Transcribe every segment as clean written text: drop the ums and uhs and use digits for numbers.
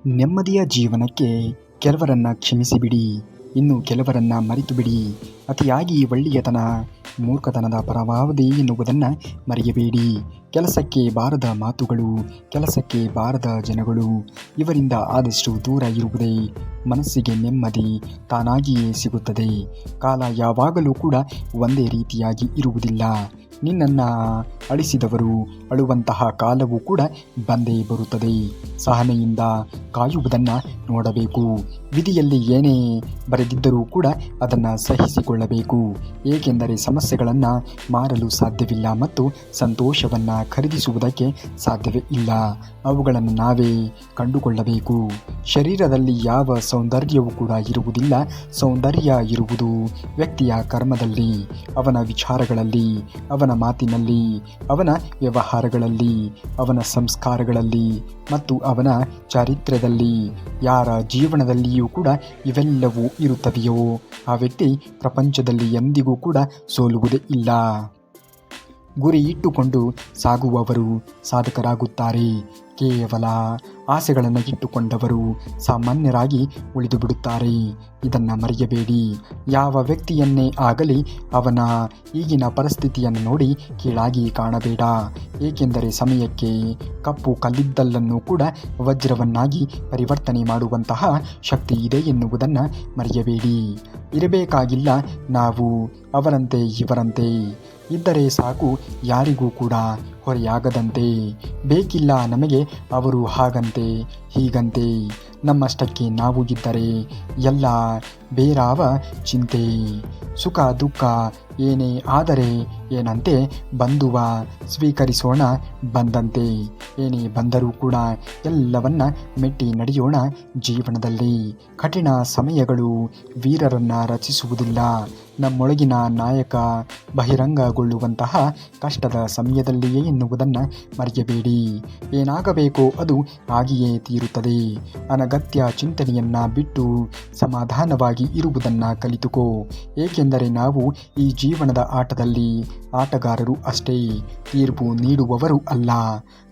ನೆಮ್ಮದಿಯ ಜೀವನಕ್ಕೆ ಕೆಲವರನ್ನ ಕ್ಷಮಿಸಿಬಿಡಿ, ಇನ್ನು ಕೆಲವರನ್ನ ಮರೆತುಬಿಡಿ. ಅತಿಯಾಗಿ ಒಳ್ಳೆಯತನ ಮೂರ್ಖತನದ ಪರಮಾವಧಿ ಎನ್ನುವುದನ್ನು ಮರೆಯಬೇಡಿ. ಕೆಲಸಕ್ಕೆ ಬಾರದ ಮಾತುಗಳು, ಕೆಲಸಕ್ಕೆ ಬಾರದ ಜನಗಳು, ಇವರಿಂದ ಆದಷ್ಟು ದೂರ ಇರುವುದೇ ಮನಸ್ಸಿಗೆ ನೆಮ್ಮದಿ ತಾನಾಗಿಯೇ ಸಿಗುತ್ತದೆ. ಕಾಲ ಯಾವಾಗಲೂ ಕೂಡ ಒಂದೇ ರೀತಿಯಾಗಿ ಇರುವುದಿಲ್ಲ. ನಿನ್ನನ್ನು ಅಳಿಸಿದವರು ಅಳುವಂತಹ ಕಾಲವೂ ಕೂಡ ಬಂದೇ ಬರುತ್ತದೆ. ಸಹನೆಯಿಂದ ಕಾಯುವುದನ್ನು ನೋಡಬೇಕು. ವಿಧಿಯಲ್ಲಿ ಏನೇ ಬರೆದಿದ್ದರೂ ಕೂಡ ಅದನ್ನು ಸಹಿಸಿಕೊಳ್ಳಬೇಕು. ಏಕೆಂದರೆ ಸಮಸ್ಯೆಗಳನ್ನು ಮಾರಲು ಸಾಧ್ಯವಿಲ್ಲ ಮತ್ತು ಸಂತೋಷವನ್ನು ಖರೀದಿಸುವುದಕ್ಕೆ ಸಾಧ್ಯವೇ ಇಲ್ಲ. ಅವುಗಳನ್ನು ನಾವೇ ಕಂಡುಕೊಳ್ಳಬೇಕು. ಶರೀರದಲ್ಲಿ ಯಾವ ಸೌಂದರ್ಯವೂ ಕೂಡ ಇರುವುದಿಲ್ಲ. ಸೌಂದರ್ಯ ಇರುವುದು ವ್ಯಕ್ತಿಯ ಕರ್ಮದಲ್ಲಿ, ಅವನ ವಿಚಾರಗಳಲ್ಲಿ, ಅವನ ಮಾತಿನಲ್ಲಿ, ಅವನ ವ್ಯವಹಾರಗಳಲ್ಲಿ, ಅವನ ಸಂಸ್ಕಾರಗಳಲ್ಲಿ ಮತ್ತು ಅವನ ಚಾರಿತ್ರ್ಯದಲ್ಲಿ. ಯಾರ ಜೀವನದಲ್ಲಿಯೂ ಕೂಡ ಇವೆಲ್ಲವೂ ಇರುತ್ತವೆಯೋ ಆ ವ್ಯಕ್ತಿ ಪ್ರಪಂಚದಲ್ಲಿ ಎಂದಿಗೂ ಕೂಡ ಸೋಲುವುದೇ ಇಲ್ಲ. ಗುರಿ ಇಟ್ಟುಕೊಂಡು ಸಾಗುವವರು ಸಾಧಕರಾಗುತ್ತಾರೆ. ಕೇವಲ ಆಸೆಗಳನ್ನು ಇಟ್ಟುಕೊಂಡವರು ಸಾಮಾನ್ಯರಾಗಿ ಉಳಿದು ಬಿಡುತ್ತಾರೆ. ಇದನ್ನು ಮರೆಯಬೇಡಿ. ಯಾವ ವ್ಯಕ್ತಿಯನ್ನೇ ಆಗಲಿ ಅವನ ಈಗಿನ ಪರಿಸ್ಥಿತಿಯನ್ನು ನೋಡಿ ಕೀಳಾಗಿ ಕಾಣಬೇಡ. ಏಕೆಂದರೆ ಸಮಯಕ್ಕೆ ಕಪ್ಪು ಕಲ್ಲಿದ್ದಲನ್ನು ಕೂಡ ವಜ್ರವನ್ನಾಗಿ ಪರಿವರ್ತನೆ ಮಾಡುವಂತಹ ಶಕ್ತಿ ಇದೆ ಎನ್ನುವುದನ್ನು ಮರೆಯಬೇಡಿ. ಇರಬೇಕಾಗಿಲ್ಲ ನಾವು ಅವರಂತೆ ಇವರಂತೆ, ಇದ್ದರೆ ಸಾಕು ಯಾರಿಗೂ ಕೂಡ ಹೊರೆಯಾಗದಂತೆ. ಬೇಕಿಲ್ಲ ನಮಗೆ ಅವರು ಹಾಗಂತೆ ಹೀಗಂತೆ. ನಮ್ಮಷ್ಟಕ್ಕೆ ನಾವು ಇದ್ದರೆ ಎಲ್ಲ ಬೇರಾವ ಚಿಂತೆ. ಸುಖ ದುಃಖ ಏನೇ ಆದರೆ ಏನಂತೆ ಬಂದುವ ಸ್ವೀಕರಿಸೋಣ ಬಂದಂತೆ. ಏನೇ ಬಂದರೂ ಕೂಡ ಎಲ್ಲವನ್ನ ಮೆಟ್ಟಿ ನಡೆಯೋಣ ಜೀವನದಲ್ಲಿ. ಕಠಿಣ ಸಮಯಗಳು ವೀರರನ್ನು ರಚಿಸುವುದಿಲ್ಲ. ನಮ್ಮೊಳಗಿನ ನಾಯಕ ಬಹಿರಂಗಗೊಳ್ಳುವಂತಹ ಕಷ್ಟದ ಸಮಯದಲ್ಲಿಯೇ ಎನ್ನುವುದನ್ನು ಮರೆಯಬೇಡಿ. ಏನಾಗಬೇಕೋ ಅದು ಆಗಿಯೇ ತೀರುತ್ತದೆ. ಅನಗತ್ಯ ಚಿಂತನೆಯನ್ನು ಬಿಟ್ಟು ಸಮಾಧಾನವಾಗಿ ಇರುವುದನ್ನು ಕಲಿತುಕೋ. ಏಕೆಂದರೆ ನಾವು ಈ ಜೀವನದ ಆಟದಲ್ಲಿ ಆಟಗಾರರು ಅಷ್ಟೇ, ತೀರ್ಪು ನೀಡುವವರು ಅಲ್ಲ.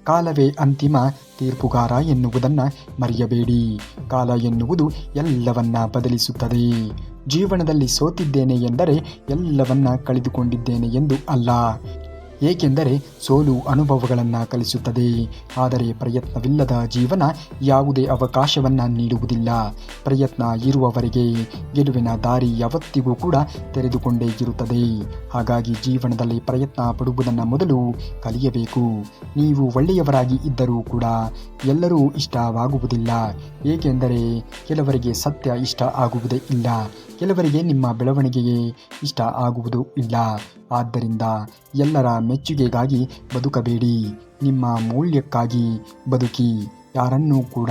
ಕಾಲವೇ ಅಂತಿಮ ತೀರ್ಪುಗಾರ ಎನ್ನುವುದನ್ನು ಮರೆಯಬೇಡಿ. ಕಾಲ ಎನ್ನುವುದು ಎಲ್ಲವನ್ನ ಬದಲಿಸುತ್ತದೆ. ಜೀವನದಲ್ಲಿ ಸೋತಿದ್ದೇನೆ ಎಂದರೆ ಎಲ್ಲವನ್ನ ಕಳೆದುಕೊಂಡಿದ್ದೇನೆ ಎಂದು ಅಲ್ಲ. ಏಕೆಂದರೆ ಸೋಲು ಅನುಭವಗಳನ್ನು ಕಲಿಸುತ್ತದೆ. ಆದರೆ ಪ್ರಯತ್ನವಿಲ್ಲದ ಜೀವನ ಯಾವುದೇ ಅವಕಾಶವನ್ನು ನೀಡುವುದಿಲ್ಲ. ಪ್ರಯತ್ನ ಇರುವವರೆಗೆ ಗೆಲುವಿನ ದಾರಿ ಯಾವತ್ತಿಗೂ ಕೂಡ ತೆರೆದುಕೊಂಡೇ ಇರುತ್ತದೆ. ಹಾಗಾಗಿ ಜೀವನದಲ್ಲಿ ಪ್ರಯತ್ನ ಪಡುವುದನ್ನು ಮೊದಲು ಕಲಿಯಬೇಕು. ನೀವು ಒಳ್ಳೆಯವರಾಗಿ ಇದ್ದರೂ ಕೂಡ ಎಲ್ಲರೂ ಇಷ್ಟವಾಗುವುದಿಲ್ಲ. ಏಕೆಂದರೆ ಕೆಲವರಿಗೆ ಸತ್ಯ ಇಷ್ಟ ಆಗುವುದೇ ಇಲ್ಲ. ಕೆಲವರಿಗೆ ನಿಮ್ಮ ಬೆಳವಣಿಗೆಯೇ ಇಷ್ಟ ಆಗುವುದು ಇಲ್ಲ. ಆದ್ದರಿಂದ ಎಲ್ಲರ ಮೆಚ್ಚುಗೆಗಾಗಿ ಬದುಕಬೇಡಿ. ನಿಮ್ಮ ಮೌಲ್ಯಕ್ಕಾಗಿ ಬದುಕಿ. ಯಾರನ್ನೂ ಕೂಡ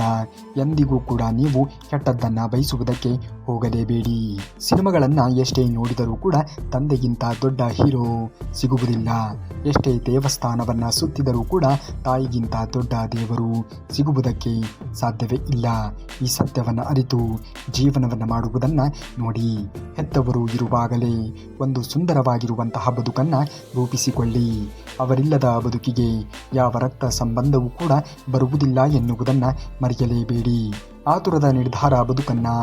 ಎಂದಿಗೂ ಕೂಡ ನೀವು ಕೆಟ್ಟದ್ದನ್ನು ಬಯಸುವುದಕ್ಕೆ ಹೋಗಲೇಬೇಡಿ. ಸಿನಿಮಾಗಳನ್ನು ಎಷ್ಟೇ ನೋಡಿದರೂ ಕೂಡ ತಂದೆಗಿಂತ ದೊಡ್ಡ ಹೀರೋ ಸಿಗುವುದಿಲ್ಲ. ಎಷ್ಟೇ ದೇವಸ್ಥಾನವನ್ನು ಸುತ್ತಿದರೂ ಕೂಡ ತಾಯಿಗಿಂತ ದೊಡ್ಡ ದೇವರು ಸಿಗುವುದಕ್ಕೆ ಸಾಧ್ಯವೇ ಇಲ್ಲ. ಈ ಸತ್ಯವನ್ನು ಅರಿತು ಜೀವನವನ್ನು ಮಾಡುವುದನ್ನು ನೋಡಿ. ಹೆತ್ತವರು ಇರುವಾಗಲೇ ಒಂದು ಸುಂದರವಾಗಿರುವಂತಹ ಬದುಕನ್ನು ರೂಪಿಸಿಕೊಳ್ಳಿ. ಅವರಿಲ್ಲದ ಬದುಕಿಗೆ ಯಾವ ರಕ್ತ ಸಂಬಂಧವೂ ಕೂಡ ಬರುವುದಿಲ್ಲ ಎನ್ನುವುದನ್ನು ಮರೆಯಲೇಬೇಡಿ. ಆತುರದ ನಿರ್ಧಾರ ಬದುಕನ್ನು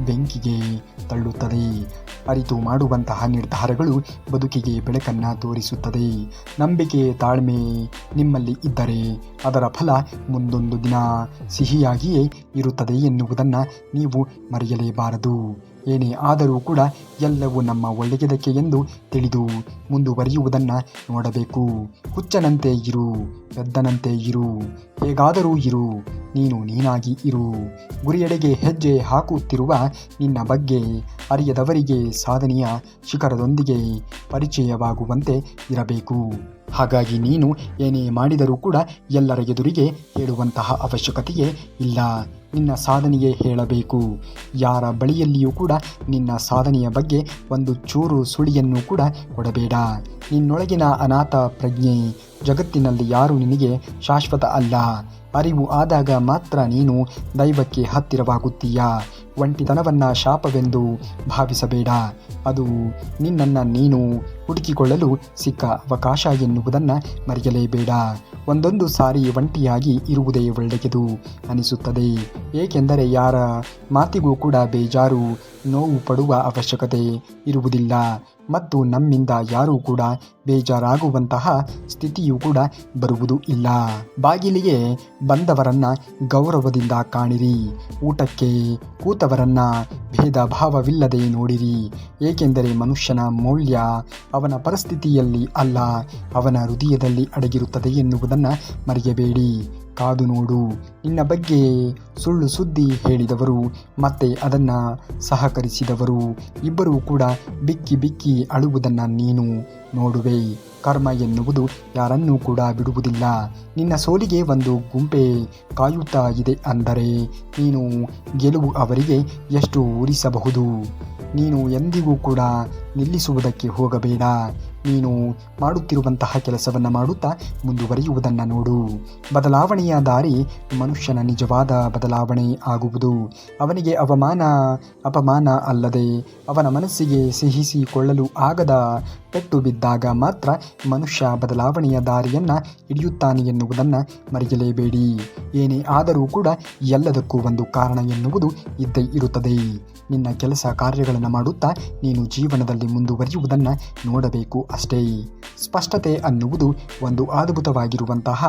ಬೆಂಕಿಗೆ ತಳ್ಳುತ್ತದೆ. ಅರಿತು ಮಾಡುವಂತಹ ನಿರ್ಧಾರಗಳು ಬದುಕಿಗೆ ಬೆಳಕನ್ನು ತೋರಿಸುತ್ತದೆ. ನಂಬಿಕೆ ತಾಳ್ಮೆ ನಿಮ್ಮಲ್ಲಿ ಇದ್ದರೆ ಅದರ ಫಲ ಮುಂದೊಂದು ದಿನ ಸಿಹಿಯಾಗಿಯೇ ಇರುತ್ತದೆ ಎನ್ನುವುದನ್ನು ನೀವು ಮರೆಯಲೇಬಾರದು. ಏನೇ ಆದರೂ ಕೂಡ ಎಲ್ಲವೂ ನಮ್ಮ ಒಳ್ಳೆಯದಕ್ಕೆ ಎಂದು ತಿಳಿದು ಮುಂದುವರಿಯುವುದನ್ನು ನೋಡಬೇಕು. ಹುಚ್ಚನಂತೆ ಇರು, ಪೆದ್ದನಂತೆ ಇರು, ಹೇಗಾದರೂ ಇರು, ನೀನು ನೀನಾಗಿ ಇರು. ಗುರಿಯೆಡೆಗೆ ಹೆಜ್ಜೆ ಹಾಕುತ್ತಿರುವ ನಿನ್ನ ಬಗ್ಗೆ ಅರಿಯದವರಿಗೆ ಸಾಧನೆಯ ಶಿಖರದೊಂದಿಗೆ ಪರಿಚಯವಾಗುವಂತೆ ಇರಬೇಕು. ಹಾಗಾಗಿ ನೀನು ಏನೇ ಮಾಡಿದರೂ ಕೂಡ ಎಲ್ಲರ ಎದುರಿಗೆ ಹೇಳುವಂತಹ ಅವಶ್ಯಕತೆಯೇ ಇಲ್ಲ. ನಿನ್ನ ಸಾಧನೆಯೇ ಹೇಳಬೇಕು. ಯಾರ ಬಳಿಯಲ್ಲಿಯೂ ಕೂಡ ನಿನ್ನ ಸಾಧನೆಯ ಬಗ್ಗೆ ಒಂದು ಚೂರು ಸುಳಿಯನ್ನು ಕೂಡ ಕೊಡಬೇಡ. ನಿನ್ನೊಳಗಿನ ಅನಾಥ ಪ್ರಜ್ಞೆ ಜಗತ್ತಿನಲ್ಲಿ ಯಾರೂ ನಿನಗೆ ಶಾಶ್ವತ ಅಲ್ಲ. ಅರಿವು ಆದಾಗ ಮಾತ್ರ ನೀನು ದೈವಕ್ಕೆ ಹತ್ತಿರವಾಗುತ್ತೀಯ. ಒಂಟಿತನವನ್ನು ಶಾಪವೆಂದು ಭಾವಿಸಬೇಡ. ಅದು ನಿನ್ನನ್ನು ನೀನು ಹುಡುಕಿಕೊಳ್ಳಲು ಸಿಕ್ಕ ಅವಕಾಶ ಎನ್ನುವುದನ್ನು ಮರೆಯಲೇಬೇಡ. ಒಂದೊಂದು ಸಾರಿ ಒಂಟಿಯಾಗಿ ಇರುವುದೇ ಒಳ್ಳೆಯದು ಅನಿಸುತ್ತದೆ. ಏಕೆಂದರೆ ಯಾರ ಮಾತಿಗೂ ಕೂಡ ಬೇಜಾರು, ನೋವು ಪಡುವ ಅವಶ್ಯಕತೆ ಇರುವುದಿಲ್ಲ ಮತ್ತು ನಮ್ಮಿಂದ ಯಾರೂ ಕೂಡ ಬೇಜಾರಾಗುವಂತಹ ಸ್ಥಿತಿಯೂ ಕೂಡ ಬರುವುದೂ ಇಲ್ಲ. ಬಾಗಿಲಿಗೆ ಬಂದವರನ್ನ ಗೌರವದಿಂದ ಕಾಣಿರಿ. ಊಟಕ್ಕೆ ಕೂತವರನ್ನ ಭೇದ ಭಾವವಿಲ್ಲದೆ ನೋಡಿರಿ. ಏಕೆಂದರೆ ಮನುಷ್ಯನ ಮೌಲ್ಯ ಅವನ ಪರಿಸ್ಥಿತಿಯಲ್ಲಿ ಅಲ್ಲ, ಅವನ ಹೃದಯದಲ್ಲಿ ಅಡಗಿರುತ್ತದೆ ಎನ್ನುವುದನ್ನು ಮರೆಯಬೇಡಿ. ಕಾದು ನೋಡು. ನಿನ್ನ ಬಗ್ಗೆ ಸುಳ್ಳು ಸುದ್ದಿ ಹೇಳಿದವರು ಮತ್ತೆ ಅದನ್ನು ಸಹಕರಿಸಿದವರು ಇಬ್ಬರೂ ಕೂಡ ಬಿಕ್ಕಿ ಬಿಕ್ಕಿ ಅಳುವುದನ್ನು ನೀನು ನೋಡುವೆ. ಕರ್ಮ ಎನ್ನುವುದು ಯಾರನ್ನೂ ಕೂಡ ಬಿಡುವುದಿಲ್ಲ. ನಿನ್ನ ಸೋಲಿಗೆ ಒಂದು ಗುಂಪೆ ಕಾಯುತ್ತಾ ಇದೆ ಅಂದರೆ ನೀನು ಗೆಲುವು ಅವರಿಗೆ ಎಷ್ಟು ಉರಿಸಬಹುದು. ನೀನು ಎಂದಿಗೂ ಕೂಡ ನಿಲ್ಲಿಸುವುದಕ್ಕೆ ಹೋಗಬೇಡ. ನೀನು ಮಾಡುತ್ತಿರುವಂತಹ ಕೆಲಸವನ್ನು ಮಾಡುತ್ತಾ ಮುಂದುವರಿಯುವುದನ್ನು ನೋಡು. ಬದಲಾವಣೆಯ ದಾರಿ ಮನುಷ್ಯನ ನಿಜವಾದ ಬದಲಾವಣೆ ಆಗುವುದು. ಅವನಿಗೆ ಅಪಮಾನ ಅಲ್ಲದೆ ಅವನ ಮನಸ್ಸಿಗೆ ಸಹಿಸಿಕೊಳ್ಳಲು ಆಗದ ಪೆಟ್ಟು ಬಿದ್ದಾಗ ಮಾತ್ರ ಮನುಷ್ಯ ಬದಲಾವಣೆಯ ದಾರಿಯನ್ನು ಹಿಡಿಯುತ್ತಾನೆ ಎನ್ನುವುದನ್ನು ಮರೆಯಲೇಬೇಡಿ. ಏನೇ ಆದರೂ ಕೂಡ ಎಲ್ಲದಕ್ಕೂ ಒಂದು ಕಾರಣ ಎನ್ನುವುದು ಇದ್ದೇ ಇರುತ್ತದೆ. ನಿನ್ನ ಕೆಲಸ ಕಾರ್ಯಗಳನ್ನು ಮಾಡುತ್ತಾ ನೀನು ಜೀವನದಲ್ಲಿ ಮುಂದುವರಿಯುವುದನ್ನು ನೋಡಬೇಕು ಅಷ್ಟೇ. ಸ್ಪಷ್ಟತೆ ಅನ್ನುವುದು ಒಂದು ಅದ್ಭುತವಾಗಿರುವಂತಹ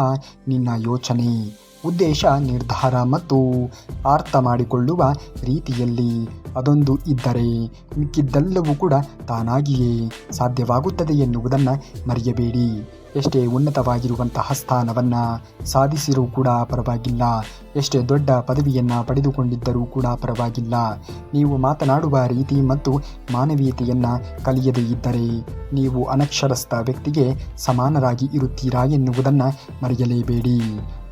ನಿನ್ನ ಯೋಚನೆ, ಉದ್ದೇಶ, ನಿರ್ಧಾರ ಮತ್ತು ಅರ್ಥ ಮಾಡಿಕೊಳ್ಳುವ ರೀತಿಯಲ್ಲಿ ಅದೊಂದು ಇದ್ದರೆ ಮಿಕ್ಕಿದ್ದೆಲ್ಲವೂ ಕೂಡ ತಾನಾಗಿಯೇ ಸಾಧ್ಯವಾಗುತ್ತದೆ ಎನ್ನುವುದನ್ನು ಮರೆಯಬೇಡಿ. ಎಷ್ಟೇ ಉನ್ನತವಾಗಿರುವಂತಹ ಸ್ಥಾನವನ್ನು ಸಾಧಿಸಿರೂ ಕೂಡ ಪರವಾಗಿಲ್ಲ, ಎಷ್ಟೇ ದೊಡ್ಡ ಪದವಿಯನ್ನು ಪಡೆದುಕೊಂಡಿದ್ದರೂ ಕೂಡ ಪರವಾಗಿಲ್ಲ. ನೀವು ಮಾತನಾಡುವ ರೀತಿ ಮತ್ತು ಮಾನವೀಯತೆಯನ್ನು ಕಲಿಯದೇ ಇದ್ದರೆ ನೀವು ಅನಕ್ಷರಸ್ಥ ವ್ಯಕ್ತಿಗೆ ಸಮಾನರಾಗಿ ಇರುತ್ತೀರಾ ಎನ್ನುವುದನ್ನು ಮರೆಯಲೇಬೇಡಿ.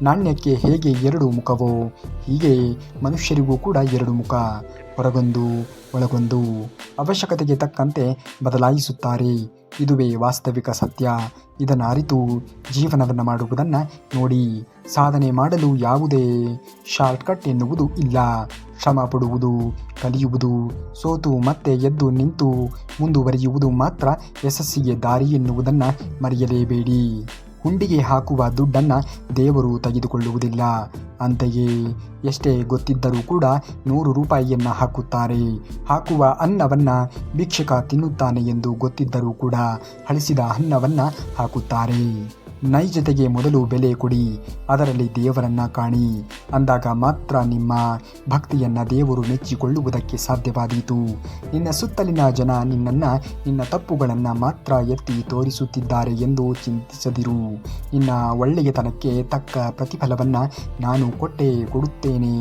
ನಾಣ್ಯಕ್ಕೆ ಹೇಗೆ ಎರಡು ಮುಖವೋ ಹೀಗೆ ಮನುಷ್ಯರಿಗೂ ಕೂಡ ಎರಡು ಮುಖ, ಹೊರಗೊಂದು ಒಳಗೊಂದು. ಅವಶ್ಯಕತೆಗೆ ತಕ್ಕಂತೆ ಬದಲಾಯಿಸುತ್ತಾರೆ. ಇದುವೇ ವಾಸ್ತವಿಕ ಸತ್ಯ. ಇದನ್ನು ಅರಿತು ಜೀವನವನ್ನು ಮಾಡುವುದನ್ನು ನೋಡಿ. ಸಾಧನೆ ಮಾಡಲು ಯಾವುದೇ ಶಾರ್ಟ್ಕಟ್ ಎನ್ನುವುದು ಇಲ್ಲ. ಶ್ರಮ ಪಡುವುದು, ಕಲಿಯುವುದು, ಸೋತು ಮತ್ತೆ ಎದ್ದು ನಿಂತು ಮುಂದುವರಿಯುವುದು ಮಾತ್ರ ಯಶಸ್ಸಿಗೆ ದಾರಿ ಎನ್ನುವುದನ್ನು ಮರೆಯಲೇಬೇಡಿ. ಹುಂಡಿಗೆ ಹಾಕುವ ದುಡ್ಡನ್ನು ದೇವರು ತೆಗೆದುಕೊಳ್ಳುವುದಿಲ್ಲ. ಅಂತೆಯೇ ಎಷ್ಟೇ ಗೊತ್ತಿದ್ದರೂ ಕೂಡ 100 ರೂಪಾಯಿಯನ್ನು ಹಾಕುತ್ತಾರೆ. ಹಾಕುವ ಅನ್ನವನ್ನು ಭಿಕ್ಷುಕ ತಿನ್ನುತ್ತಾನೆ ಎಂದು ಗೊತ್ತಿದ್ದರೂ ಕೂಡ ಹಳಿಸಿದ ಅನ್ನವನ್ನು ಹಾಕುತ್ತಾರೆ. ನೈಜತೆಗೆ ಮೊದಲು ಬೆಲೆ ಕೊಡಿ, ಅದರಲ್ಲಿ ದೇವರನ್ನು ಕಾಣಿ. ಅಂದಾಗ ಮಾತ್ರ ನಿಮ್ಮ ಭಕ್ತಿಯನ್ನು ದೇವರು ಮೆಚ್ಚಿಕೊಳ್ಳುವುದಕ್ಕೆ ಸಾಧ್ಯವಾದೀತು. ನಿನ್ನ ಸುತ್ತಲಿನ ಜನ ನಿನ್ನನ್ನು ನಿನ್ನ ತಪ್ಪುಗಳನ್ನು ಮಾತ್ರ ಎತ್ತಿ ತೋರಿಸುತ್ತಿದ್ದಾರೆ ಎಂದು ಚಿಂತಿಸದಿರು. ನಿನ್ನ ಒಳ್ಳೆಯತನಕ್ಕೆ ತಕ್ಕ ಪ್ರತಿಫಲವನ್ನು ನಾನು ಕೊಡುತ್ತೇನೆ.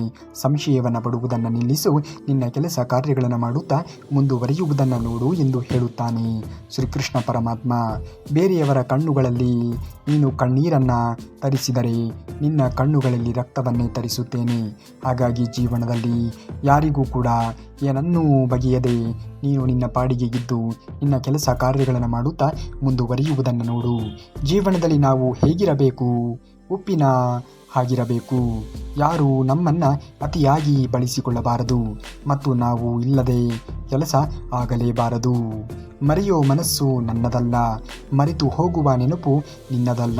ಸಂಶಯವನ್ನು ಪಡುವುದನ್ನು ನಿಲ್ಲಿಸು. ನಿನ್ನ ಕೆಲಸ ಕಾರ್ಯಗಳನ್ನು ಮಾಡುತ್ತಾ ಮುಂದುವರಿಯುವುದನ್ನು ನೋಡು ಎಂದು ಹೇಳುತ್ತಾನೆ ಶ್ರೀಕೃಷ್ಣ ಪರಮಾತ್ಮ. ಬೇರೆಯವರ ಕಣ್ಣುಗಳಲ್ಲಿ ನೀನು ಕಣ್ಣೀರನ್ನು ತರಿಸಿದರೆ ನಿನ್ನ ಕಣ್ಣುಗಳಲ್ಲಿ ರಕ್ತವನ್ನೇ ತರಿಸುತ್ತೇನೆ. ಹಾಗಾಗಿ ಜೀವನದಲ್ಲಿ ಯಾರಿಗೂ ಕೂಡ ಏನನ್ನೂ ಬಗೆಯದೆ ನೀನು ನಿನ್ನ ಪಾಡಿಗೆ ಇದ್ದು ನಿನ್ನ ಕೆಲಸ ಕಾರ್ಯಗಳನ್ನು ಮಾಡುತ್ತಾ ಮುಂದುವರಿಯುವುದನ್ನು ನೋಡು. ಜೀವನದಲ್ಲಿ ನಾವು ಹೇಗಿರಬೇಕು? ಉಪ್ಪಿನ ಹಾಗಿರಬೇಕು. ಯಾರು ನಮ್ಮನ್ನು ಅತಿಯಾಗಿ ಬಳಸಿಕೊಳ್ಳಬಾರದು ಮತ್ತು ನಾವು ಇಲ್ಲದೆ ಕೆಲಸ ಆಗಲೇಬಾರದು. ಮರೆಯೋ ಮನಸ್ಸು ನನ್ನದಲ್ಲ, ಮರೆತು ಹೋಗುವ ನೆನಪು ನಿನ್ನದಲ್ಲ.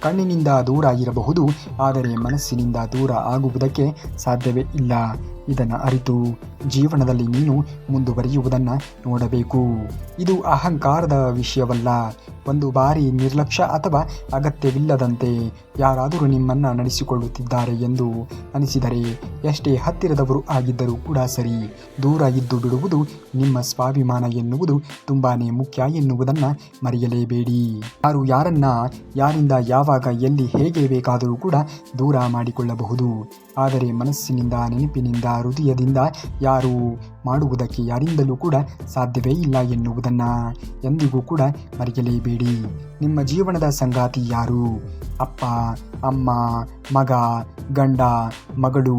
ಕಣ್ಣಿನಿಂದ ದೂರ ಇರಬಹುದು, ಆದರೆ ಮನಸ್ಸಿನಿಂದ ದೂರ ಆಗುವುದಕ್ಕೆ ಸಾಧ್ಯವೇ ಇಲ್ಲ. ಇದನ್ನು ಅರಿತು ಜೀವನದಲ್ಲಿ ನೀನು ಮುಂದುವರಿಯುವುದನ್ನು ನೋಡಬೇಕು. ಇದು ಅಹಂಕಾರದ ವಿಷಯವಲ್ಲ. ಒಂದು ಬಾರಿ ನಿರ್ಲಕ್ಷ್ಯ ಅಥವಾ ಅಗತ್ಯವಿಲ್ಲದಂತೆ ಯಾರಾದರೂ ನಿಮ್ಮನ್ನು ನಡೆಸಿಕೊಳ್ಳುತ್ತಿದ್ದಾರೆ ಎಂದು ಅನಿಸಿದರೆ ಎಷ್ಟೇ ಹತ್ತಿರದವರು ಆಗಿದ್ದರೂ ಕೂಡ ಸರಿ, ದೂರ ಇದ್ದು ಬಿಡುವುದು ನಿಮ್ಮ ಸ್ವಾಭಿಮಾನ ಎನ್ನುವುದು ತುಂಬಾ ಮುಖ್ಯ ಎನ್ನುವುದನ್ನು ಮರೆಯಲೇಬೇಡಿ. ಯಾರು ಯಾರನ್ನ ಯಾರಿಂದ ಯಾವಾಗ ಎಲ್ಲಿ ಹೇಗೆ ಬೇಕಾದರೂ ಕೂಡ ದೂರ ಮಾಡಿಕೊಳ್ಳಬಹುದು, ಆದರೆ ಮನಸ್ಸಿನಿಂದ, ನೆನಪಿನಿಂದ, ಹೃದಯದಿಂದ ಯಾರು ಮಾಡುವುದಕ್ಕೆ ಯಾರಿಂದಲೂ ಕೂಡ ಸಾಧ್ಯವೇ ಇಲ್ಲ ಎನ್ನುವುದನ್ನು ಎಂದಿಗೂ ಕೂಡ ಮರೆಯಲೇಬೇಡಿ. ನಿಮ್ಮ ಜೀವನದ ಸಂಗಾತಿ ಯಾರು? ಅಪ್ಪ, ಅಮ್ಮ, ಮಗ, ಗಂಡ, ಮಗಳು,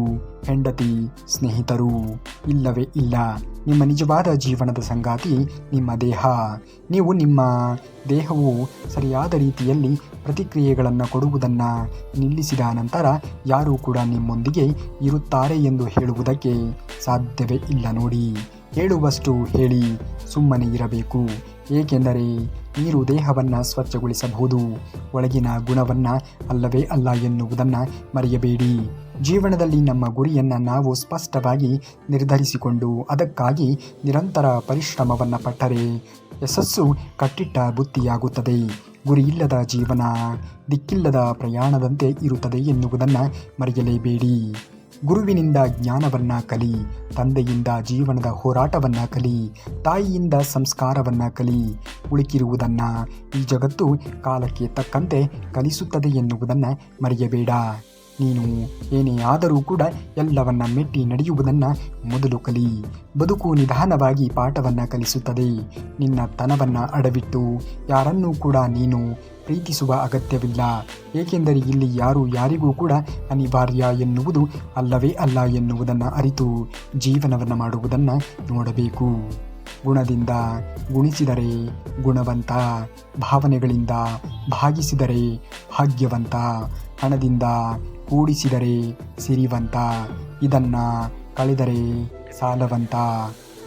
ಹೆಂಡತಿ, ಸ್ನೇಹಿತರು ಇಲ್ಲವೇ ಇಲ್ಲ. ನಿಮ್ಮ ನಿಜವಾದ ಜೀವನದ ಸಂಗಾತಿ ನಿಮ್ಮ ದೇಹ. ನೀವು ನಿಮ್ಮ ದೇಹವು ಸರಿಯಾದ ರೀತಿಯಲ್ಲಿ ಪ್ರತಿಕ್ರಿಯೆಗಳನ್ನು ಕೊಡುವುದನ್ನು ನಿಲ್ಲಿಸಿದ ನಂತರ ಯಾರೂ ಕೂಡ ನಿಮ್ಮೊಂದಿಗೆ ಇರುತ್ತಾರೆ ಎಂದು ಹೇಳುವುದಕ್ಕೆ ಸಾಧ್ಯವೇ ಇಲ್ಲ. ನೋಡಿ, ಹೇಳುವಷ್ಟು ಹೇಳಿ ಸುಮ್ಮನೆ ಇರಬೇಕು. ಏಕೆಂದರೆ ನೀರು ದೇಹವನ್ನು ಸ್ವಚ್ಛಗೊಳಿಸಬಹುದು, ಒಳಗಿನ ಗುಣವನ್ನು ಅಲ್ಲವೇ ಅಲ್ಲ ಎನ್ನುವುದನ್ನು ಮರೆಯಬೇಡಿ. ಜೀವನದಲ್ಲಿ ನಮ್ಮ ಗುರಿಯನ್ನು ನಾವು ಸ್ಪಷ್ಟವಾಗಿ ನಿರ್ಧರಿಸಿಕೊಂಡು ಅದಕ್ಕಾಗಿ ನಿರಂತರ ಪರಿಶ್ರಮವನ್ನು ಪಟ್ಟರೆ ಯಶಸ್ಸು ಕಟ್ಟಿಟ್ಟ ಬುತ್ತಿಯಾಗುತ್ತದೆ. ಗುರಿಯಿಲ್ಲದ ಜೀವನ ದಿಕ್ಕಿಲ್ಲದ ಪ್ರಯಾಣದಂತೆ ಇರುತ್ತದೆ ಎನ್ನುವುದನ್ನು ಮರೆಯಲೇಬೇಡಿ. ಗುರುವಿನಿಂದ ಜ್ಞಾನವನ್ನು ಕಲಿ, ತಂದೆಯಿಂದ ಜೀವನದ ಹೋರಾಟವನ್ನು ಕಲಿ, ತಾಯಿಯಿಂದ ಸಂಸ್ಕಾರವನ್ನು ಕಲಿ. ಉಳಿಕಿರುವುದನ್ನು ಈ ಜಗತ್ತು ಕಾಲಕ್ಕೆ ತಕ್ಕಂತೆ ಕಲಿಸುತ್ತದೆ ಎನ್ನುವುದನ್ನು ಮರೆಯಬೇಡ. ನೀನು ಏನೇ ಆದರೂ ಕೂಡ ಎಲ್ಲವನ್ನ ಮೆಟ್ಟಿ ನಡೆಯುವುದನ್ನು ಮೊದಲು ಕಲಿ. ಬದುಕು ನಿಧಾನವಾಗಿ ಪಾಠವನ್ನು ಕಲಿಸುತ್ತದೆ. ನಿನ್ನ ತನವನ್ನು ಅಡವಿಟ್ಟು ಯಾರನ್ನೂ ಕೂಡ ನೀನು ಪ್ರೀತಿಸುವ ಅಗತ್ಯವಿಲ್ಲ. ಏಕೆಂದರೆ ಇಲ್ಲಿ ಯಾರು ಯಾರಿಗೂ ಕೂಡ ಅನಿವಾರ್ಯ ಎನ್ನುವುದು ಅಲ್ಲವೇ ಅಲ್ಲ ಎನ್ನುವುದನ್ನು ಅರಿತು ಜೀವನವನ್ನು ಮಾಡುವುದನ್ನು ನೋಡಬೇಕು. ಗುಣದಿಂದ ಗುಣಿಸಿದರೆ ಗುಣವಂತ, ಭಾವನೆಗಳಿಂದ ಭಾಗಿಸಿದರೆ ಭಾಗ್ಯವಂತ, ಹಣದಿಂದ ಕೂಡಿಸಿದರೆ ಸಿರಿವಂತ, ಇದನ್ನು ಕಳೆದರೆ ಸಾಲವಂತ.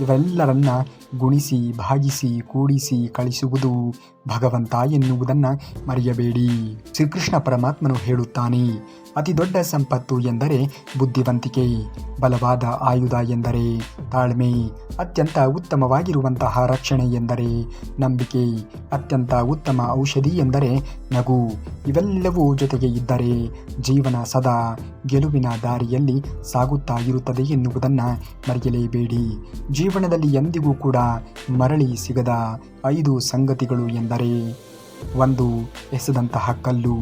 ಇವೆಲ್ಲರನ್ನ ಗುಣಿಸಿ ಭಾಗಿಸಿ ಕೂಡಿಸಿ ಕಳಿಸುವುದು ಭಗವಂತ ಎನ್ನುವುದನ್ನು ಮರೆಯಬೇಡಿ. ಶ್ರೀಕೃಷ್ಣ ಪರಮಾತ್ಮನು ಹೇಳುತ್ತಾನೆ, ಅತಿ ದೊಡ್ಡ ಸಂಪತ್ತು ಎಂದರೆ ಬುದ್ಧಿವಂತಿಕೆ, ಬಲವಾದ ಆಯುಧ ಎಂದರೆ ತಾಳ್ಮೆ, ಅತ್ಯಂತ ಉತ್ತಮವಾಗಿರುವಂತಹ ರಕ್ಷಣೆ ಎಂದರೆ ನಂಬಿಕೆ, ಅತ್ಯಂತ ಉತ್ತಮ ಔಷಧಿ ಎಂದರೆ ನಗು. ಇವೆಲ್ಲವೂ ಜೊತೆಗೆ ಇದ್ದರೆ ಜೀವನ ಸದಾ ಗೆಲುವಿನ ದಾರಿಯಲ್ಲಿ ಸಾಗುತ್ತಾ ಇರುತ್ತದೆ ಎನ್ನುವುದನ್ನು ಮರೆಯಲೇಬೇಡಿ. ಜೀವನದಲ್ಲಿ ಎಂದಿಗೂ ಕೂಡ ಮರಳಿ ಸಿಗದ 5 ಸಂಗತಿಗಳು ಎಂದರೆ: 1. ಎಸೆದಂತಹ ಕಲ್ಲು,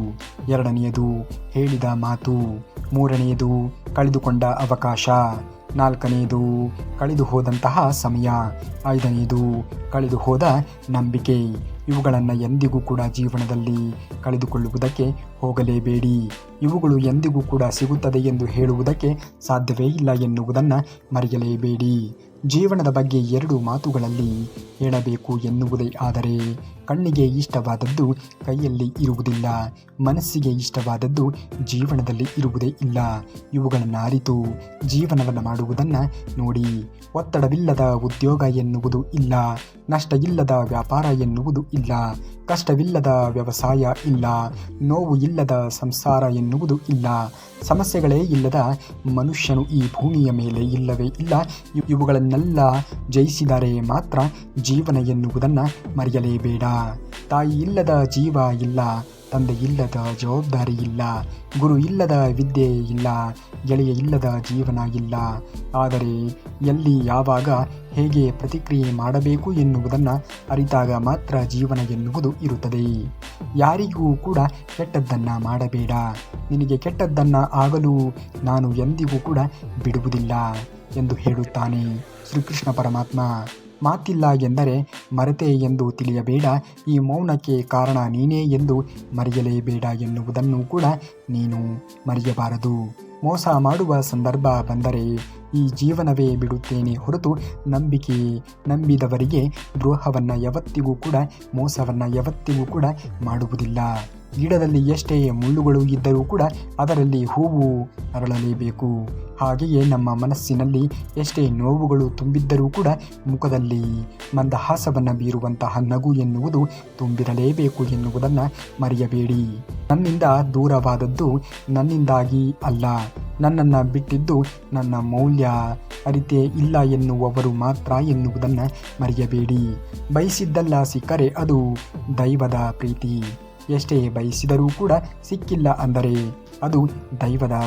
2ನೇದು ಹೇಳಿದ ಮಾತು, 3ನೇದು ಕಳೆದುಕೊಂಡ ಅವಕಾಶ, 4ನೇದು ಕಳೆದು ಹೋದಂತಹ ಸಮಯ, 5ನೇದು ಕಳೆದು ಹೋದ ನಂಬಿಕೆ. ಇವುಗಳನ್ನು ಎಂದಿಗೂ ಕೂಡ ಜೀವನದಲ್ಲಿ ಕಳೆದುಕೊಳ್ಳುವುದಕ್ಕೆ ಹೋಗಲೇಬೇಡಿ. ಇವುಗಳು ಎಂದಿಗೂ ಕೂಡ ಸಿಗುತ್ತದೆ ಎಂದು ಹೇಳುವುದಕ್ಕೆ ಸಾಧ್ಯವೇ ಇಲ್ಲ ಎನ್ನುವುದನ್ನು ಮರೆಯಲೇಬೇಡಿ. ಜೀವನದ ಬಗ್ಗೆ 2 ಮಾತುಗಳಲ್ಲಿ ಹೇಳಬೇಕು ಎನ್ನುವುದೇ ಆದರೆ, ಕಣ್ಣಿಗೆ ಇಷ್ಟವಾದದ್ದು ಕೈಯಲ್ಲಿ ಇರುವುದಿಲ್ಲ, ಮನಸ್ಸಿಗೆ ಇಷ್ಟವಾದದ್ದು ಜೀವನದಲ್ಲಿ ಇರುವುದೇ ಇಲ್ಲ. ಇವುಗಳನ್ನು ಅರಿತು ಜೀವನವನ್ನು ಮಾಡುವುದನ್ನು ನೋಡಿ. ಒತ್ತಡವಿಲ್ಲದ ಉದ್ಯೋಗ ಎನ್ನುವುದು ಇಲ್ಲ, ನಷ್ಟ ಇಲ್ಲದ ವ್ಯಾಪಾರ ಎನ್ನುವುದು ಇಲ್ಲ, ಕಷ್ಟವಿಲ್ಲದ ವ್ಯವಸಾಯ ಇಲ್ಲ, ನೋವು ಇಲ್ಲದ ಸಂಸಾರ ಎನ್ನುವುದು ಇಲ್ಲ, ಸಮಸ್ಯೆಗಳೇ ಇಲ್ಲದ ಮನುಷ್ಯನು ಈ ಭೂಮಿಯ ಮೇಲೆ ಇಲ್ಲವೇ ಇಲ್ಲ. ಇವುಗಳನ್ನೆಲ್ಲ ಜಯಿಸಿದರೆ ಮಾತ್ರ ಜೀವನ ಎನ್ನುವುದನ್ನು ಮರೆಯಲೇಬೇಡ. ತಾಯಿ ಇಲ್ಲದ ಜೀವ ಇಲ್ಲ, ತಂದೆ ಇಲ್ಲದ ಜವಾಬ್ದಾರಿ ಇಲ್ಲ, ಗುರು ಇಲ್ಲದ ವಿದ್ಯೆ ಇಲ್ಲ, ಗೆಳೆಯ ಇಲ್ಲದ ಜೀವನ ಇಲ್ಲ. ಆದರೆ ಎಲ್ಲಿ, ಯಾವಾಗ, ಹೇಗೆ ಪ್ರತಿಕ್ರಿಯೆ ಮಾಡಬೇಕು ಎನ್ನುವುದನ್ನು ಅರಿತಾಗ ಮಾತ್ರ ಜೀವನ ಎನ್ನುವುದು ಇರುತ್ತದೆ. ಯಾರಿಗೂ ಕೂಡ ಕೆಟ್ಟದ್ದನ್ನು ಮಾಡಬೇಡ. ನಿನಗೆ ಕೆಟ್ಟದ್ದನ್ನು ಆಗಲು ನಾನು ಎಂದಿಗೂ ಕೂಡ ಬಿಡುವುದಿಲ್ಲ ಎಂದು ಹೇಳುತ್ತಾನೆ ಶ್ರೀಕೃಷ್ಣ ಪರಮಾತ್ಮ. ಮಾತಿಲ್ಲ ಎಂದರೆ ಮರೆತೆ ಎಂದು ತಿಳಿಯಬೇಡ. ಈ ಮೌನಕ್ಕೆ ಕಾರಣ ನೀನೇ ಎಂದು ಮರೆಯಲೇಬೇಡ ಎನ್ನುವುದನ್ನು ಕೂಡ ನೀನು ಮರೆಯಬಾರದು. ಮೋಸ ಮಾಡುವ ಸಂದರ್ಭ ಬಂದರೆ ಈ ಜೀವನವೇ ಬಿಡುತ್ತೇನೆ ಹೊರತು ನಂಬಿದವರಿಗೆ ದ್ರೋಹವನ್ನು ಯಾವತ್ತಿಗೂ ಕೂಡ, ಮೋಸವನ್ನು ಯಾವತ್ತಿಗೂ ಕೂಡ ಮಾಡುವುದಿಲ್ಲ. ಗಿಡದಲ್ಲಿ ಎಷ್ಟೇ ಮುಳ್ಳುಗಳು ಇದ್ದರೂ ಕೂಡ ಅದರಲ್ಲಿ ಹೂವು ಅರಳಲೇಬೇಕು. ಹಾಗೆಯೇ ನಮ್ಮ ಮನಸ್ಸಿನಲ್ಲಿ ಎಷ್ಟೇ ನೋವುಗಳು ತುಂಬಿದ್ದರೂ ಕೂಡ ಮುಖದಲ್ಲಿ ಮಂದಹಾಸವನ್ನು ಬೀರುವಂತಹ ನಗು ಎನ್ನುವುದು ತುಂಬಿರಲೇಬೇಕು ಎನ್ನುವುದನ್ನು ಮರೆಯಬೇಡಿ. ನನ್ನಿಂದ ದೂರವಾದದ್ದು ನನ್ನಿಂದಾಗಿ ಅಲ್ಲ, ನನ್ನನ್ನು ಬಿಟ್ಟಿದ್ದು ನನ್ನ ಮೌಲ್ಯ ಅರಿತೇ ಇಲ್ಲ ಎನ್ನುವವರು ಮಾತ್ರ ಎನ್ನುವುದನ್ನು ಮರೆಯಬೇಡಿ. ಬಯಸಿದ್ದೆಲ್ಲ ಸಿಕ್ಕರೆ ಅದು ದೈವದ ಪ್ರೀತಿ. ಎಷ್ಟೇ ಬಯಸಿದರೂ ಕೂಡ ಸಿಕ್ಕಿಲ್ಲ ಅಂದರೆ ಅದು ದೈವದ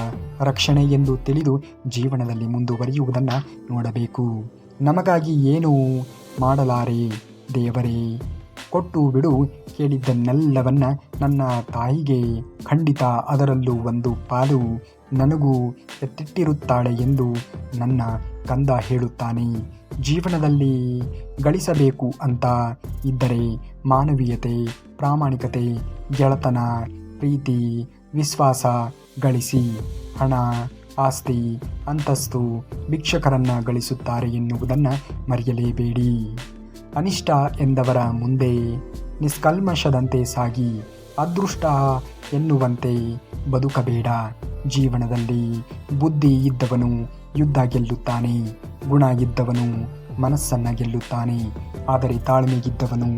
ರಕ್ಷಣೆ ಎಂದು ತಿಳಿದು ಜೀವನದಲ್ಲಿ ಮುಂದುವರಿಯುವುದನ್ನು ನೋಡಬೇಕು. ನಮಗಾಗಿ ಏನು ಮಾಡಲಾರೆ ದೇವರೇ, ಕೊಟ್ಟು ಬಿಡು ಕೇಳಿದ್ದನ್ನೆಲ್ಲವನ್ನ ನನ್ನ ತಾಯಿಗೆ, ಖಂಡಿತ ಅದರಲ್ಲೂ ಒಂದು ಪಾಲು ನನಗೂ ಎತ್ತಿಟ್ಟಿರುತ್ತಾಳೆ ಎಂದು ನನ್ನ ಕಂದ ಹೇಳುತ್ತಾನೆ. ಜೀವನದಲ್ಲಿ ಗಳಿಸಬೇಕು ಅಂತ ಇದ್ದರೆ ಮಾನವೀಯತೆ, ಪ್ರಾಮಾಣಿಕತೆ, ಗೆಳೆತನ, ಪ್ರೀತಿ, ವಿಶ್ವಾಸ ಗಳಿಸಿ. ಹಣ ಆಸ್ತಿ, ಅಂತಸ್ತು, ಭಿಕ್ಷಕರನ್ನ ಗಳಿಸುತ್ತಾರೆ ಎನ್ನುವುದನ್ನು ಮರೆಯಲೇಬೇಡಿ. ಅನಿಷ್ಟ ಎಂದವರ ಮುಂದೆ ನಿಷ್ಕಲ್ಮಶದಂತೆ ಸಾಗಿ ಅದೃಷ್ಟ ಎನ್ನುವಂತೆ ಬದುಕಬೇಡ. ಜೀವನದಲ್ಲಿ ಬುದ್ಧಿ ಇದ್ದವನು ಯುದ್ಧ ಗೆಲ್ಲುತ್ತಾನೆ, ಗುಣ ಇದ್ದವನು ಮನಸ್ಸನ್ನು ಗೆಲ್ಲುತ್ತಾನೆ, ಆದರೆ ತಾಳ್ಮೆಗಿದ್ದವನು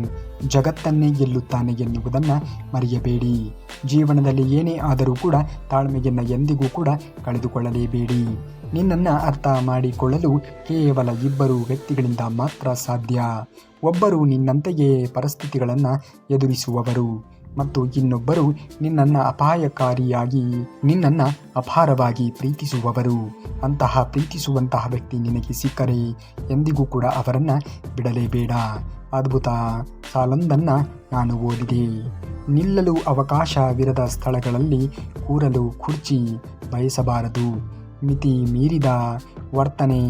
ಜಗತ್ತನ್ನೇ ಗೆಲ್ಲುತ್ತಾನೆ ಎನ್ನುವುದನ್ನು ಮರೆಯಬೇಡಿ. ಜೀವನದಲ್ಲಿ ಏನೇ ಆದರೂ ಕೂಡ ತಾಳ್ಮೆಯನ್ನು ಎಂದಿಗೂ ಕೂಡ ಕಳೆದುಕೊಳ್ಳಲೇಬೇಡಿ. ನಿನ್ನನ್ನು ಅರ್ಥ ಮಾಡಿಕೊಳ್ಳಲು ಕೇವಲ ಇಬ್ಬರು ವ್ಯಕ್ತಿಗಳಿಂದ ಮಾತ್ರ ಸಾಧ್ಯ. ಒಬ್ಬರು ನಿನ್ನಂತೆಯೇ ಪರಿಸ್ಥಿತಿಗಳನ್ನು ಎದುರಿಸುವವರು ಮತ್ತು ಇನ್ನೊಬ್ಬರು ನಿನ್ನನ್ನು ಅಪಾರವಾಗಿ ಪ್ರೀತಿಸುವವರು. ಅಂತಹ ಪ್ರೀತಿಸುವಂತಹ ವ್ಯಕ್ತಿ ನಿನಗೆ ಸಿಕ್ಕರೆ ಎಂದಿಗೂ ಕೂಡ ಅವರನ್ನು ಬಿಡಲೇಬೇಡ. ಅದ್ಭುತ ಸಾಲೊಂದನ್ನು ನಾನು ಓದಿದೆ. ನಿಲ್ಲಲು ಅವಕಾಶವಿರದ ಸ್ಥಳಗಳಲ್ಲಿ ಕೂರಲು ಕುರ್ಚಿ ಬಯಸಬಾರದು. ಮಿತಿ ಮೀರಿದ ವರ್ತನೆ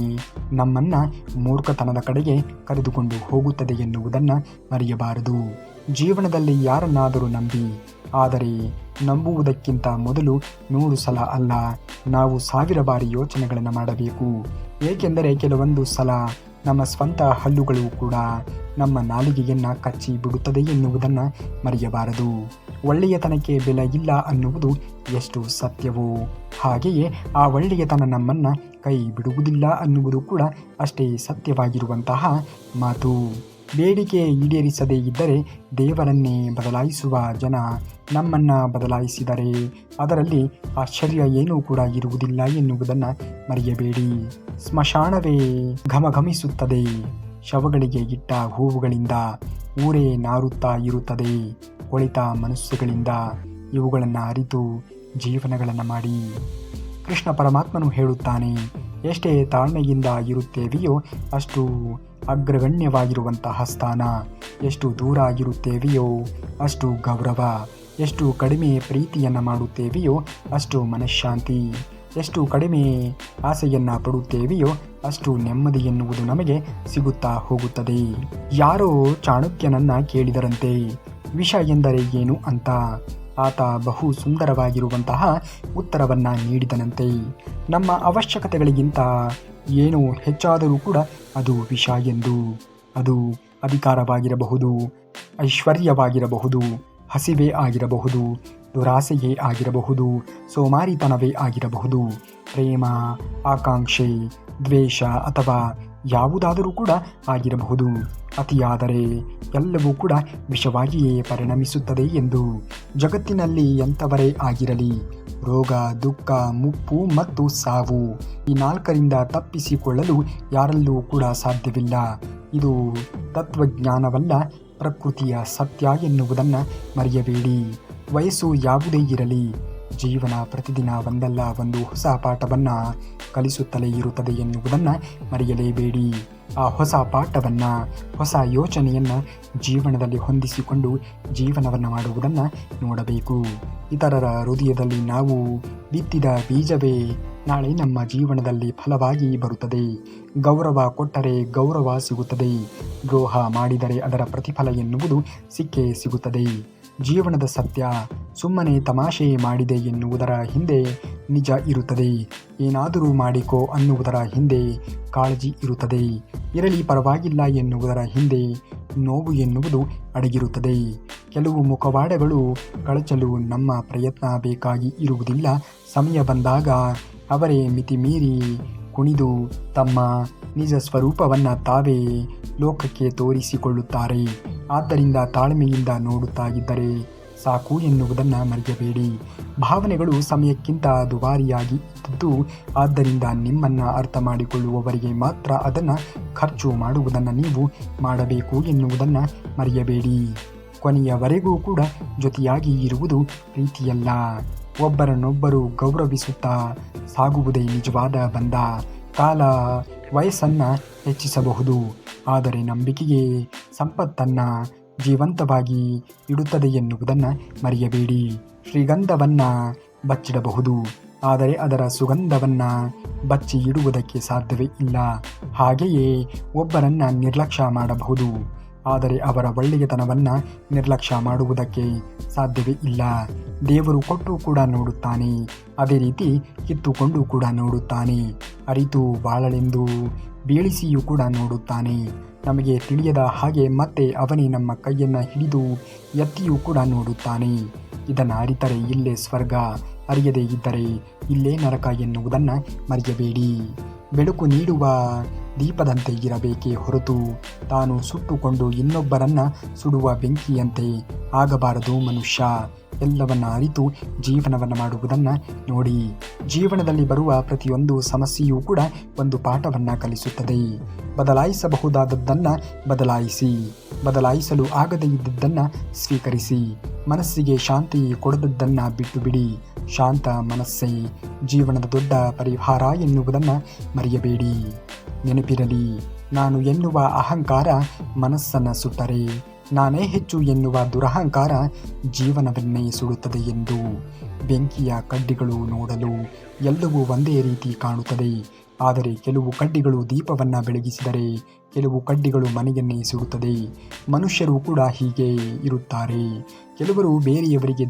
ನಮ್ಮನ್ನು ಮೂರ್ಖತನದ ಕಡೆಗೆ ಕರೆದುಕೊಂಡು ಹೋಗುತ್ತದೆ ಎನ್ನುವುದನ್ನು ಮರೆಯಬಾರದು. ಜೀವನದಲ್ಲಿ ಯಾರನ್ನಾದರೂ ನಂಬಿ, ಆದರೆ ನಂಬುವುದಕ್ಕಿಂತ ಮೊದಲು 100 ಸಲ ಅಲ್ಲ, ನಾವು 1000 ಬಾರಿ ಯೋಚನೆಗಳನ್ನು ಮಾಡಬೇಕು. ಏಕೆಂದರೆ ಕೆಲವೊಂದು ಸಲ ನಮ್ಮ ಸ್ವಂತ ಹಲ್ಲುಗಳು ಕೂಡ ನಮ್ಮ ನಾಲಿಗೆಯನ್ನು ಕಚ್ಚಿ ಬಿಡುತ್ತದೆ ಎನ್ನುವುದನ್ನು ಮರೆಯಬಾರದು. ಒಳ್ಳೆಯತನಕ್ಕೆ ಬೆಲೆ ಇಲ್ಲ ಅನ್ನುವುದು ಎಷ್ಟು ಸತ್ಯವೋ ಹಾಗೆಯೇ ಆ ಒಳ್ಳೆಯತನ ನಮ್ಮನ್ನು ಕೈ ಬಿಡುವುದಿಲ್ಲ ಅನ್ನುವುದು ಕೂಡ ಅಷ್ಟೇ ಸತ್ಯವಾಗಿರುವಂತಹ ಮಾತು. ಬೇಡಿಕೆ ಈಡೇರಿಸದೇ ಇದ್ದರೆ ದೇವರನ್ನೇ ಬದಲಾಯಿಸುವ ಜನ ನಮ್ಮನ್ನು ಬದಲಾಯಿಸಿದರೆ ಅದರಲ್ಲಿ ಆಶ್ಚರ್ಯ ಏನೂ ಕೂಡ ಇರುವುದಿಲ್ಲ ಎನ್ನುವುದನ್ನು ಮರೆಯಬೇಡಿ. ಸ್ಮಶಾನವೇ ಘಮಘಮಿಸುತ್ತದೆ ಶವಗಳಿಗೆ ಇಟ್ಟ ಹೂವುಗಳಿಂದ, ಊರೇ ನಾರುತ್ತಾ ಇರುತ್ತದೆ ಕೊಳಿತ ಮನಸ್ಸುಗಳಿಂದ. ಇವುಗಳನ್ನು ಅರಿತು ಜೀವನಗಳನ್ನು ಮಾಡಿ. ಕೃಷ್ಣ ಪರಮಾತ್ಮನು ಹೇಳುತ್ತಾನೆ, ಎಷ್ಟೇ ತಾಳ್ಮೆಯಿಂದ ಇರುತ್ತೇವೆಯೋ ಅಷ್ಟು ಅಗ್ರಗಣ್ಯವಾಗಿರುವಂತಹ ಸ್ಥಾನ, ಎಷ್ಟು ದೂರ ಇರುತ್ತೇವೆಯೋ ಅಷ್ಟು ಗೌರವ, ಎಷ್ಟು ಕಡಿಮೆ ಪ್ರೀತಿಯನ್ನು ಮಾಡುತ್ತೇವೆಯೋ ಅಷ್ಟು ಮನಃಶಾಂತಿ, ಎಷ್ಟು ಕಡಿಮೆ ಆಸೆಯನ್ನು ಪಡುತ್ತೇವೆಯೋ ಅಷ್ಟು ನೆಮ್ಮದಿ ಎನ್ನುವುದು ನಮಗೆ ಸಿಗುತ್ತಾ ಹೋಗುತ್ತದೆ. ಯಾರೋ ಚಾಣಕ್ಯನನ್ನು ಕೇಳಿದರಂತೆ, ವಿಷ ಎಂದರೆ ಏನು ಅಂತ. ಆತ ಬಹು ಸುಂದರವಾಗಿರುವಂತಹ ಉತ್ತರವನ್ನು ನೀಡಿದನಂತೆ. ನಮ್ಮ ಅವಶ್ಯಕತೆಗಳಿಗಿಂತ ಏನೋ ಹೆಚ್ಚಾದರೂ ಕೂಡ ಅದು ವಿಷ ಎಂದು. ಅದು ಅಧಿಕಾರವಾಗಿರಬಹುದು, ಐಶ್ವರ್ಯವಾಗಿರಬಹುದು, ಹಸಿವೆ ಆಗಿರಬಹುದು, ದುರಾಸೆಯೇ ಆಗಿರಬಹುದು, ಸೋಮಾರಿತನವೇ ಆಗಿರಬಹುದು, ಪ್ರೇಮ, ಆಕಾಂಕ್ಷೆ, ದ್ವೇಷ ಅಥವಾ ಯಾವುದಾದರೂ ಕೂಡ ಆಗಿರಬಹುದು. ಅತಿಯಾದರೆ ಎಲ್ಲವೂ ಕೂಡ ವಿಷವಾಗಿಯೇ ಪರಿಣಮಿಸುತ್ತದೆ ಎಂದು. ಜಗತ್ತಿನಲ್ಲಿ ಎಂಥವರೇ ಆಗಿರಲಿ, ರೋಗ, ದುಃಖ, ಮುಪ್ಪು ಮತ್ತು ಸಾವು ಈ 4ರಿಂದ ತಪ್ಪಿಸಿಕೊಳ್ಳಲು ಯಾರಲ್ಲೂ ಕೂಡ ಸಾಧ್ಯವಿಲ್ಲ. ಇದು ತತ್ವಜ್ಞಾನವಲ್ಲ, ಪ್ರಕೃತಿಯ ಸತ್ಯ ಎನ್ನುವುದನ್ನು ಮರೆಯಬೇಡಿ. ವಯಸ್ಸು ಯಾವುದೇ ಇರಲಿ, ಜೀವನ ಪ್ರತಿದಿನ ಒಂದಲ್ಲ ಒಂದು ಹೊಸ ಪಾಠವನ್ನು ಕಲಿಸುತ್ತಲೇ ಇರುತ್ತದೆ ಎನ್ನುವುದನ್ನು ಮರೆಯಲೇಬೇಡಿ. ಆ ಹೊಸ ಪಾಠವನ್ನು, ಹೊಸ ಯೋಚನೆಯನ್ನು ಜೀವನದಲ್ಲಿ ಹೊಂದಿಸಿಕೊಂಡು ಜೀವನವನ್ನು ಮಾಡುವುದನ್ನು ನೋಡಬೇಕು. ಇತರರ ಹೃದಯದಲ್ಲಿ ನಾವು ಬಿತ್ತಿದ ಬೀಜವೇ ನಾಳೆ ನಮ್ಮ ಜೀವನದಲ್ಲಿ ಫಲವಾಗಿ ಬರುತ್ತದೆ. ಗೌರವ ಕೊಟ್ಟರೆ ಗೌರವ ಸಿಗುತ್ತದೆ, ದ್ರೋಹ ಮಾಡಿದರೆ ಅದರ ಪ್ರತಿಫಲ ಎನ್ನುವುದು ಸಿಕ್ಕೇ ಸಿಗುತ್ತದೆ. ಜೀವನದ ಸತ್ಯ ಸುಮ್ಮನೆ ತಮಾಷೆ ಮಾಡಿದೆ ಎನ್ನುವುದರ ಹಿಂದೆ ನಿಜ ಇರುತ್ತದೆ. ಏನಾದರೂ ಮಾಡಿಕೋ ಅನ್ನುವುದರ ಹಿಂದೆ ಕಾಳಜಿ ಇರುತ್ತದೆ. ಇರಲಿ ಪರವಾಗಿಲ್ಲ ಎನ್ನುವುದರ ಹಿಂದೆ ನೋವು ಎನ್ನುವುದು ಅಡಗಿರುತ್ತದೆ. ಕೆಲವು ಮುಖವಾಡಗಳು ಕಳಚಲು ನಮ್ಮ ಪ್ರಯತ್ನ ಬೇಕಾಗಿ ಇರುವುದಿಲ್ಲ. ಸಮಯ ಬಂದಾಗ ಅವರೇ ಮಿತಿಮೀರಿ ಕುಣಿದು ತಮ್ಮ ನಿಜ ಸ್ವರೂಪವನ್ನು ತಾವೇ ಲೋಕಕ್ಕೆ ತೋರಿಸಿಕೊಳ್ಳುತ್ತಾರೆ. ಆದ್ದರಿಂದ ತಾಳ್ಮೆಯಿಂದ ನೋಡುತ್ತಾ ಇದ್ದರೆ ಸಾಕು ಎನ್ನುವುದನ್ನು ಮರೆಯಬೇಡಿ. ಭಾವನೆಗಳು ಸಮಯಕ್ಕಿಂತ ದುಬಾರಿಯಾಗಿ ಇದ್ದದ್ದು, ಆದ್ದರಿಂದ ನಿಮ್ಮನ್ನು ಅರ್ಥ ಮಾಡಿಕೊಳ್ಳುವವರಿಗೆ ಮಾತ್ರ ಅದನ್ನು ಖರ್ಚು ಮಾಡುವುದನ್ನು ನೀವು ಮಾಡಬೇಕು ಎನ್ನುವುದನ್ನು ಮರೆಯಬೇಡಿ. ಕೊನೆಯವರೆಗೂ ಕೂಡ ಜೊತೆಯಾಗಿ ಇರುವುದು ಪ್ರೀತಿಯಲ್ಲ, ಒಬ್ಬರನ್ನೊಬ್ಬರು ಗೌರವಿಸುತ್ತಾ ಸಾಗುವುದೇ ನಿಜವಾದ ಬಂಧ. ಕಾಲ ವಯಸ್ಸನ್ನು ಹೆಚ್ಚಿಸಬಹುದು, ಆದರೆ ನಂಬಿಕೆಯೇ ಸಂಪತ್ತನ್ನು ಜೀವಂತವಾಗಿ ಇಡುತ್ತದೆ ಎನ್ನುವುದನ್ನು ಮರೆಯಬೇಡಿ. ಶ್ರೀಗಂಧವನ್ನು ಬಚ್ಚಿಡಬಹುದು, ಆದರೆ ಅದರ ಸುಗಂಧವನ್ನು ಬಚ್ಚಿ ಇಡುವುದಕ್ಕೆ ಸಾಧ್ಯವೇ ಇಲ್ಲ. ಹಾಗೆಯೇ ಒಬ್ಬರನ್ನು ನಿರ್ಲಕ್ಷ್ಯ ಮಾಡಬಹುದು, ಆದರೆ ಅವರ ಒಳ್ಳೆಯತನವನ್ನು ನಿರ್ಲಕ್ಷ್ಯ ಮಾಡುವುದಕ್ಕೆ ಸಾಧ್ಯವೇ ಇಲ್ಲ. ದೇವರು ಕೊಟ್ಟು ಕೂಡ ನೋಡುತ್ತಾನೆ, ಅದೇ ರೀತಿ ಕಿತ್ತುಕೊಂಡು ಕೂಡ ನೋಡುತ್ತಾನೆ. ಅರಿತು ಬಾಳಲೆಂದು ಬೀಳಿಸಿಯೂ ಕೂಡ ನೋಡುತ್ತಾನೆ. ನಮಗೆ ತಿಳಿಯದ ಹಾಗೆ ಮತ್ತೆ ಅವನೇ ನಮ್ಮ ಕೈಯನ್ನು ಹಿಡಿದು ಎತ್ತಿಯೂ ಕೂಡ ನೋಡುತ್ತಾನೆ. ಇದನ್ನು ಅರಿತರೆ ಇಲ್ಲೇ ಸ್ವರ್ಗ, ಅರಿಯದೇ ಇದ್ದರೆ ಇಲ್ಲೇ ನರಕ ಎನ್ನುವುದನ್ನು ಮರೆಯಬೇಡಿ. ಬೆಳಕು ನೀಡುವ ದೀಪದಂತೆ ಇರಬೇಕೇ ಹೊರತು ತಾನು ಸುಟ್ಟುಕೊಂಡು ಇನ್ನೊಬ್ಬರನ್ನು ಸುಡುವ ಬೆಂಕಿಯಂತೆ ಆಗಬಾರದು ಮನುಷ್ಯ. ಎಲ್ಲವನ್ನ ಅರಿತು ಜೀವನವನ್ನು ಮಾಡುವುದನ್ನು ನೋಡಿ. ಜೀವನದಲ್ಲಿ ಬರುವ ಪ್ರತಿಯೊಂದು ಸಮಸ್ಯೆಯೂ ಕೂಡ ಒಂದು ಪಾಠವನ್ನು ಕಲಿಸುತ್ತದೆ. ಬದಲಾಯಿಸಬಹುದಾದದ್ದನ್ನು ಬದಲಾಯಿಸಿ, ಬದಲಾಯಿಸಲು ಆಗದೇ ಇದ್ದದ್ದನ್ನು ಸ್ವೀಕರಿಸಿ. ಮನಸ್ಸಿಗೆ ಶಾಂತಿ ಕೊಡದದ್ದನ್ನು ಬಿಟ್ಟು ಬಿಡಿ. ಶಾಂತ ಮನಸ್ಸೇ ಜೀವನದ ದೊಡ್ಡ ಪರಿಹಾರ ಎನ್ನುವುದನ್ನು ಮರೆಯಬೇಡಿ. ನೆನಪಿರಲಿ, ನಾನು ಎನ್ನುವ ಅಹಂಕಾರ ಮನಸ್ಸನ್ನು ಸುಟ್ಟರೆ, ನಾನೇ ಹೆಚ್ಚು ಎನ್ನುವ ದುರಹಂಕಾರ ಜೀವನವನ್ನೇ ಸುಡುತ್ತದೆ ಎಂದು. ಬೆಂಕಿಯ ಕಡ್ಡಿಗಳು ನೋಡಲು ಎಲ್ಲವೂ ಒಂದೇ ರೀತಿ ಕಾಣುತ್ತದೆ, ಆದರೆ ಕೆಲವು ಕಡ್ಡಿಗಳು ದೀಪವನ್ನು ಬೆಳಗಿಸಿದರೆ ಕೆಲವು ಕಡ್ಡಿಗಳು ಮನೆಯನ್ನೇ ಸುಡುತ್ತದೆ. ಮನುಷ್ಯರು ಕೂಡ ಹೀಗೆ ಇರುತ್ತಾರೆ. ಕೆಲವರು ಬೇರೆಯವರಿಗೆ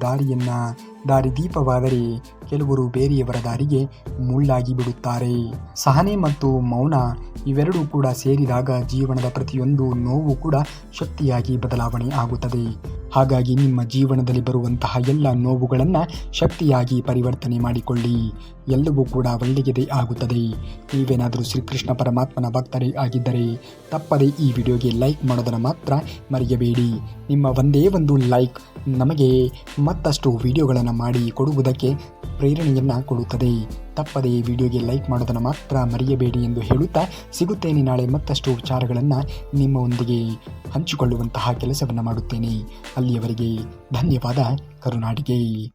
ದಾರಿದೀಪವಾದರೆ ಕೆಲವರು ಬೇರೆಯವರ ದಾರಿಗೆ ಮುಳ್ಳಾಗಿ ಬಿಡುತ್ತಾರೆ. ಸಹನೆ ಮತ್ತು ಮೌನ ಇವೆರಡೂ ಕೂಡ ಸೇರಿದಾಗ ಜೀವನದ ಪ್ರತಿಯೊಂದು ನೋವು ಕೂಡ ಶಕ್ತಿಯಾಗಿ ಬದಲಾವಣೆ ಆಗುತ್ತದೆ. ಹಾಗಾಗಿ ನಿಮ್ಮ ಜೀವನದಲ್ಲಿ ಬರುವಂತಹ ಎಲ್ಲ ನೋವುಗಳನ್ನು ಶಕ್ತಿಯಾಗಿ ಪರಿವರ್ತನೆ ಮಾಡಿಕೊಳ್ಳಿ. ಎಲ್ಲವೂ ಕೂಡ ಒಳ್ಳೆಯದೇ ಆಗುತ್ತದೆ. ನೀವೇನಾದರೂ ಶ್ರೀಕೃಷ್ಣ ಪರಮಾತ್ಮನ ಭಕ್ತರೇ ಆಗಿದ್ದರೆ ತಪ್ಪದೇ ಈ ವಿಡಿಯೋಗೆ ಲೈಕ್ ಮಾಡೋದನ್ನು ಮಾತ್ರ ಮರೆಯಬೇಡಿ. ನಿಮ್ಮ ಒಂದೇ ಒಂದು ಲೈಕ್ ನಮಗೆ ಮತ್ತಷ್ಟು ವಿಡಿಯೋಗಳನ್ನು ಮಾಡಿ ಕೊಡುವುದಕ್ಕೆ ಪ್ರೇರಣೆಯನ್ನು ಕೊಡುತ್ತದೆ. ತಪ್ಪದೇ ವಿಡಿಯೋಗೆ ಲೈಕ್ ಮಾಡೋದನ್ನು ಮಾತ್ರ ಮರೆಯಬೇಡಿ ಎಂದು ಹೇಳುತ್ತಾ ಸಿಗುತ್ತೇನೆ ನಾಳೆ ಮತ್ತಷ್ಟು ವಿಚಾರಗಳನ್ನು ನಿಮ್ಮೊಂದಿಗೆ ಹಂಚಿಕೊಳ್ಳುವಂತಹ ಕೆಲಸವನ್ನು ಮಾಡುತ್ತೇನೆ. ಅಲ್ಲಿಯವರೆಗೆ ಧನ್ಯವಾದ. ಕರುನಾಡಿಗೆ.